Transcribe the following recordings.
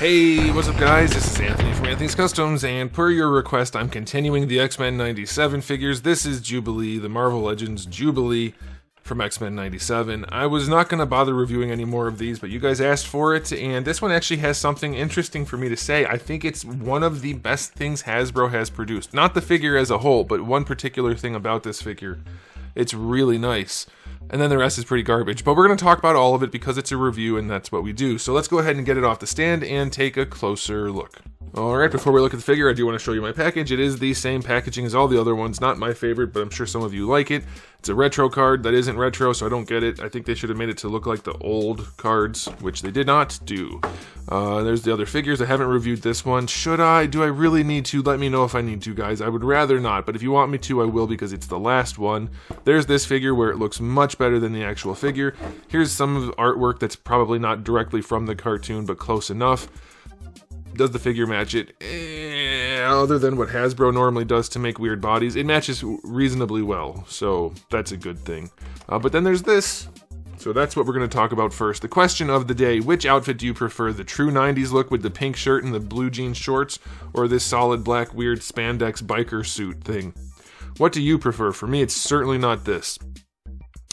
Hey, what's up guys? This is Anthony from Anthony's Customs, and per your request, I'm continuing the X-Men 97 figures. This is Jubilee, the Marvel Legends Jubilee from X-Men 97. I was not going to bother reviewing any more of these, but you guys asked for it, and this one actually has something interesting for me to say. I think it's one of the best things Hasbro has produced. Not the figure as a whole, but one particular thing about this figure. It's really nice. And then the rest is pretty garbage. But we're going to talk about all of it because it's a review and that's what we do. So let's go ahead and get it off the stand and take a closer look. Alright, before we look at the figure, I do want to show you my package. It is the same packaging as all the other ones. Not my favorite, but I'm sure some of you like it. It's a retro card that isn't retro, so I don't get it. I think they should have made it to look like the old cards, which they did not do. There's the other figures. I haven't reviewed this one. Should I? Do I really need to? Let me know if I need to, guys. I would rather not, but if you want me to, I will because it's the last one. There's this figure where it looks much better than the actual figure. Here's some of the artwork that's probably not directly from the cartoon, but close enough. Does the figure match it? Other than what Hasbro normally does to make weird bodies, it matches reasonably well, so that's a good thing. But then there's this. So that's what we're going to talk about first. The question of the day: which outfit do you prefer? The true 90s look with the pink shirt and the blue jean shorts, or this solid black weird spandex biker suit thing? What do you prefer? For me, it's certainly not this.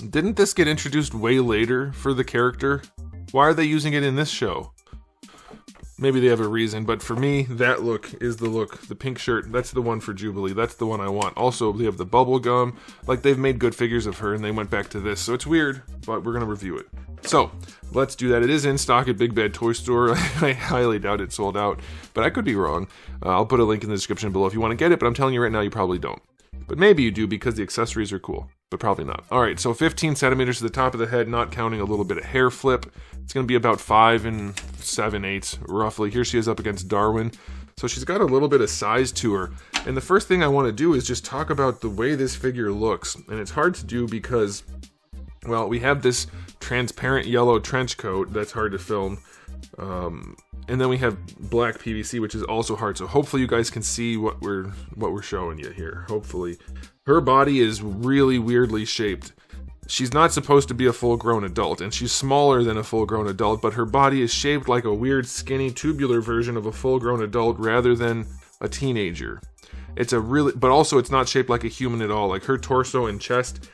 Didn't this get introduced way later for the character? Why are they using it in this show? Maybe they have a reason, but for me, that look is the look. The pink shirt, that's the one for Jubilee. That's the one I want. Also, they have the bubble gum. Like, they've made good figures of her, and they went back to this. So it's weird, but we're going to review it. So, let's do that. It is in stock at Big Bad Toy Store. I highly doubt it's sold out, but I could be wrong. I'll put a link in the description below if you want to get it, but I'm telling you right now, you probably don't. But maybe you do because the accessories are cool, but probably not. Alright, so 15 centimeters to the top of the head, not counting a little bit of hair flip. It's going to be about 5 7/8, roughly. Here she is up against Darwin. So she's got a little bit of size to her. And the first thing I want to do is just talk about the way this figure looks. And it's hard to do because, well, we have this transparent yellow trench coat that's hard to film. And then we have black PVC, which is also hard. So hopefully you guys can see what we're showing you here. Hopefully. Her body is really weirdly shaped. She's not supposed to be a full-grown adult, and she's smaller than a full-grown adult, but her body is shaped like a weird, skinny, tubular version of a full-grown adult rather than a teenager. But also it's not shaped like a human at all. Like her torso and chest,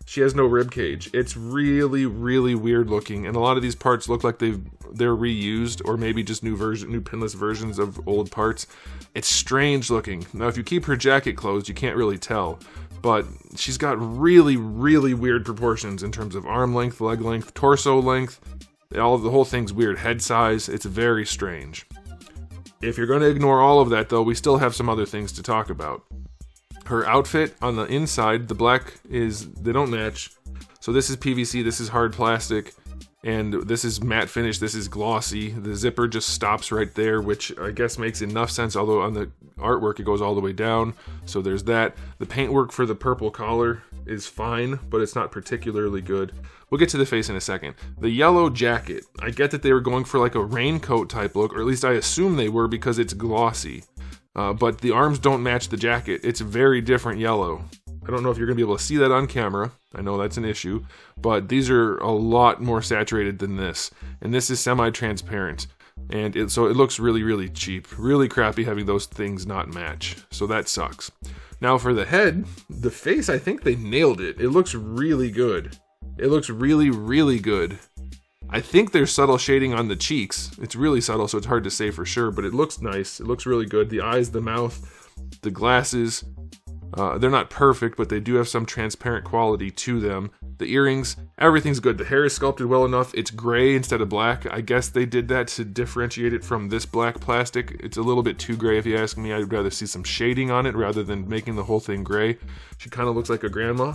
she has no rib cage. It's really, really weird looking, and a lot of these parts look like they're reused, or maybe just new pinless versions of old parts. It's strange looking. Now, if you keep her jacket closed, you can't really tell, but she's got really, really weird proportions in terms of arm length, leg length, torso length. The whole thing's weird. Head size. It's very strange. If you're going to ignore all of that, though, we still have some other things to talk about. Her outfit on the inside, the black they don't match. So this is PVC, this is hard plastic, and this is matte finish, this is glossy. The zipper just stops right there, which I guess makes enough sense, although on the artwork it goes all the way down. So there's that. The paintwork for the purple collar is fine, but it's not particularly good. We'll get to the face in a second. The yellow jacket, I get that they were going for like a raincoat type look, or at least I assume they were because it's glossy. But the arms don't match the jacket. It's very different yellow. I don't know if you're going to be able to see that on camera. I know that's an issue. But these are a lot more saturated than this. And this is semi-transparent. And so it looks really, really cheap. Really crappy having those things not match. So that sucks. Now for the head, the face, I think they nailed it. It looks really good. It looks really, really good. I think there's subtle shading on the cheeks. It's really subtle, so it's hard to say for sure, but it looks nice. It looks really good. The eyes, the mouth, the glasses, they're not perfect, but they do have some transparent quality to them. The earrings, everything's good. The hair is sculpted well enough. It's gray instead of black. I guess they did that to differentiate it from this black plastic. It's a little bit too gray if you ask me. I'd rather see some shading on it rather than making the whole thing gray. She kind of looks like a grandma.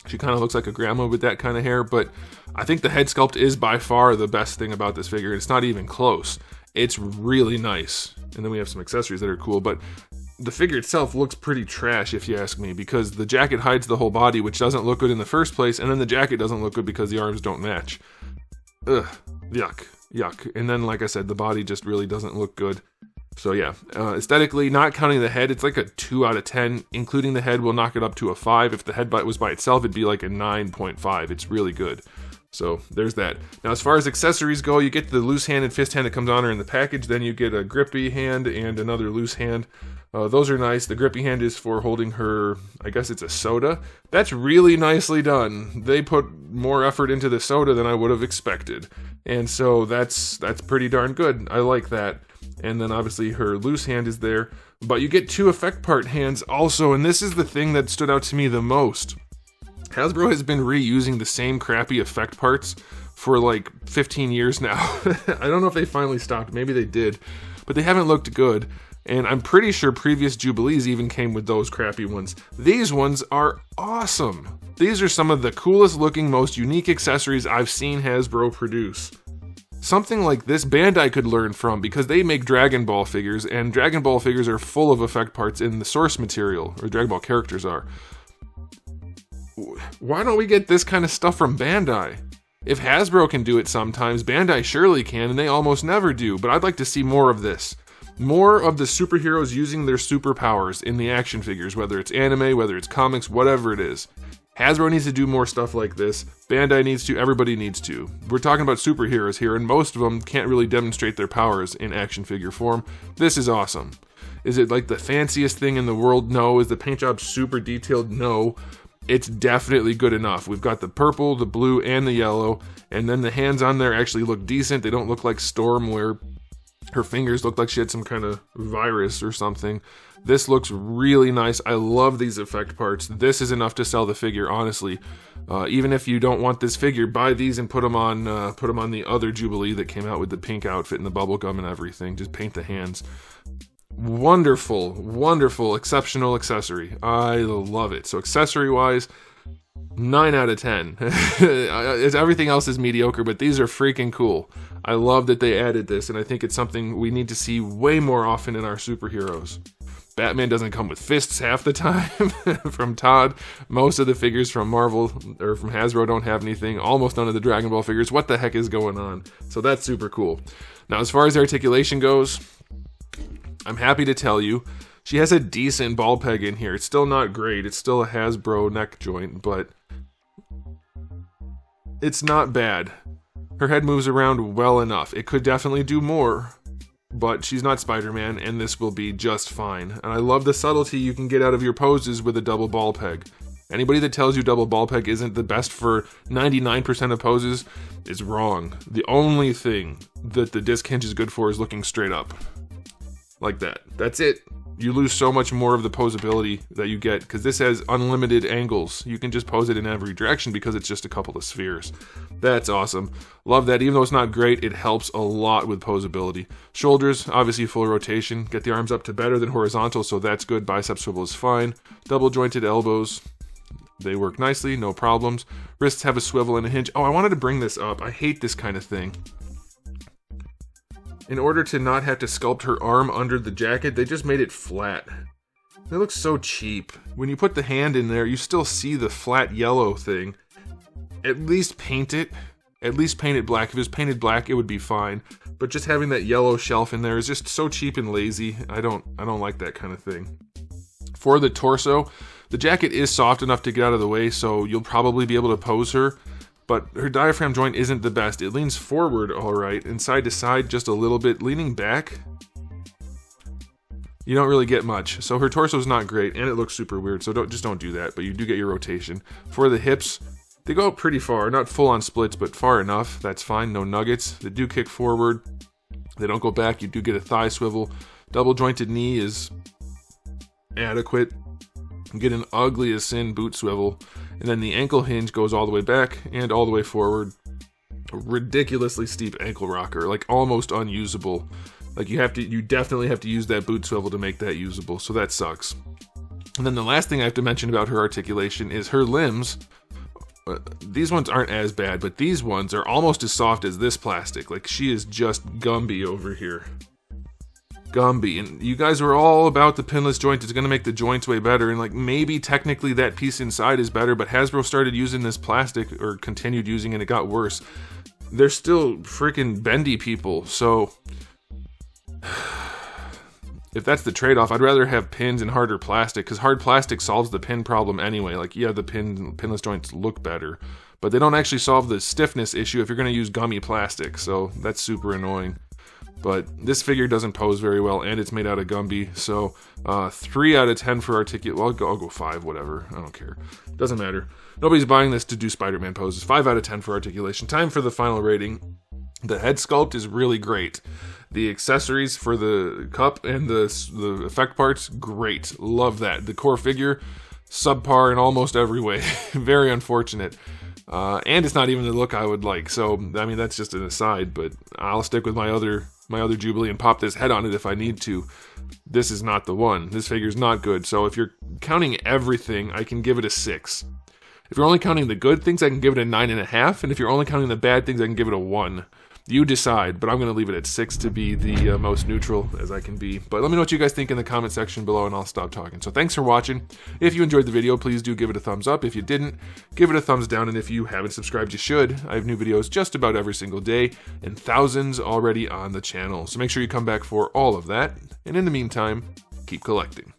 She kind of looks like a grandma with that kind of hair, but I think the head sculpt is by far the best thing about this figure. It's not even close. It's really nice. And then we have some accessories that are cool, but the figure itself looks pretty trash if you ask me, because the jacket hides the whole body, which doesn't look good in the first place, and then the jacket doesn't look good because the arms don't match. Ugh, yuck, yuck. And then, like I said, the body just really doesn't look good. So yeah, aesthetically, not counting the head, it's like a 2 out of 10. Including the head will knock it up to a 5. If the head was by itself, it'd be like a 9.5. It's really good. So there's that. Now, as far as accessories go, you get the loose hand and fist hand that comes on her in the package. Then you get a grippy hand and another loose hand. Those are nice. The grippy hand is for holding her, I guess it's a soda. That's really nicely done. They put more effort into the soda than I would have expected. And so that's pretty darn good. I like that. And then obviously her loose hand is there. But you get 2 effect part hands also, and this is the thing that stood out to me the most. Hasbro has been reusing the same crappy effect parts for like 15 years now. I don't know if they finally stopped. Maybe they did. But they haven't looked good. And I'm pretty sure previous Jubilees even came with those crappy ones. These ones are awesome. These are some of the coolest looking, most unique accessories I've seen Hasbro produce. Something like this Bandai could learn from, because they make Dragon Ball figures, and Dragon Ball figures are full of effect parts in the source material, or Dragon Ball characters are. Why don't we get this kind of stuff from Bandai? If Hasbro can do it sometimes, Bandai surely can, and they almost never do, but I'd like to see more of this. More of the superheroes using their superpowers in the action figures, whether it's anime, whether it's comics, whatever it is. Hasbro needs to do more stuff like this. Bandai needs to, everybody needs to. We're talking about superheroes here, and most of them can't really demonstrate their powers in action figure form. This is awesome. Is it like the fanciest thing in the world? No. Is the paint job super detailed? No. It's definitely good enough. We've got the purple, the blue, and the yellow, and then the hands on there actually look decent. They don't look like Storm, where her fingers look like she had some kind of virus or something. This looks really nice. I love these effect parts. This is enough to sell the figure, honestly. Even if you don't want this figure, buy these and put them on the other Jubilee that came out with the pink outfit and the bubble gum and everything. Just paint the hands. Wonderful, wonderful, exceptional accessory. I love it. So accessory-wise, 9 out of 10. Everything else is mediocre, but these are freaking cool. I love that they added this, and I think it's something we need to see way more often in our superheroes. Batman doesn't come with fists half the time from Todd. Most of the figures from Marvel or from Hasbro don't have anything. Almost none of the Dragon Ball figures. What the heck is going on? So that's super cool. Now, as far as articulation goes, I'm happy to tell you she has a decent ball peg in here. It's still not great. It's still a Hasbro neck joint, but it's not bad. Her head moves around well enough. It could definitely do more, but she's not Spider-Man, and this will be just fine. And I love the subtlety you can get out of your poses with a double ball peg. Anybody that tells you double ball peg isn't the best for 99% of poses is wrong. The only thing that the disc hinge is good for is looking straight up. Like that. That's it. You lose so much more of the posability that you get, because this has unlimited angles. You can just pose it in every direction because it's just a couple of spheres. That's awesome. Love that. Even though it's not great, it helps a lot with posability. Shoulders, obviously full rotation. Get the arms up to better than horizontal, so that's good. Bicep swivel is fine. Double jointed elbows. They work nicely, no problems. Wrists have a swivel and a hinge. Oh, I wanted to bring this up. I hate this kind of thing. In order to not have to sculpt her arm under the jacket, they just made it flat. It looks so cheap. When you put the hand in there, you still see the flat yellow thing. At least paint it. At least paint it black. If it was painted black, it would be fine. But just having that yellow shelf in there is just so cheap and lazy. I don't like that kind of thing. For the torso, the jacket is soft enough to get out of the way, so you'll probably be able to pose her. But her diaphragm joint isn't the best. It leans forward alright, and side to side just a little bit. Leaning back, you don't really get much. So her torso's not great, and it looks super weird, so just don't do that, but you do get your rotation. For the hips, they go up pretty far. Not full on splits, but far enough. That's fine, no nuggets. They do kick forward. They don't go back. You do get a thigh swivel. Double jointed knee is adequate. You get an ugly as sin boot swivel. And then the ankle hinge goes all the way back and all the way forward. A ridiculously steep ankle rocker, like almost unusable. Like you definitely have to use that boot swivel to make that usable, so that sucks. And then the last thing I have to mention about her articulation is her limbs. These ones aren't as bad, but these ones are almost as soft as this plastic. Like, she is just Gumby over here. Gumby. And you guys were all about the pinless joint. It's going to make the joints way better. And like, maybe technically that piece inside is better, but Hasbro started using this plastic, or continued using it, and it got worse. They're still freaking bendy people, so if that's the trade-off, I'd rather have pins and harder plastic, because hard plastic solves the pin problem anyway. Like, yeah, the pinless joints look better, but they don't actually solve the stiffness issue if you're going to use gummy plastic, so that's super annoying. But this figure doesn't pose very well, and it's made out of Gumby, so 3 out of 10 for articulate. Well, I'll go 5, whatever. I don't care. Doesn't matter. Nobody's buying this to do Spider-Man poses. 5 out of 10 for articulation. Time for the final rating. The head sculpt is really great. The accessories for the cup and the effect parts, great. Love that. The core figure, subpar in almost every way. Very unfortunate. And it's not even the look I would like. So, I mean, that's just an aside, but I'll stick with my other JUBILEE and pop this head on it if I need to. This is not the one. This figure's not good. So if you're counting everything, I can give it a 6. If you're only counting the good things, I can give it a 9.5. And if you're only counting the bad things, I can give it a 1. You decide, but I'm going to leave it at 6 to be the most neutral as I can be. But let me know what you guys think in the comment section below, and I'll stop talking. So thanks for watching. If you enjoyed the video, please do give it a thumbs up. If you didn't, give it a thumbs down. And if you haven't subscribed, you should. I have new videos just about every single day, and thousands already on the channel. So make sure you come back for all of that. And in the meantime, keep collecting.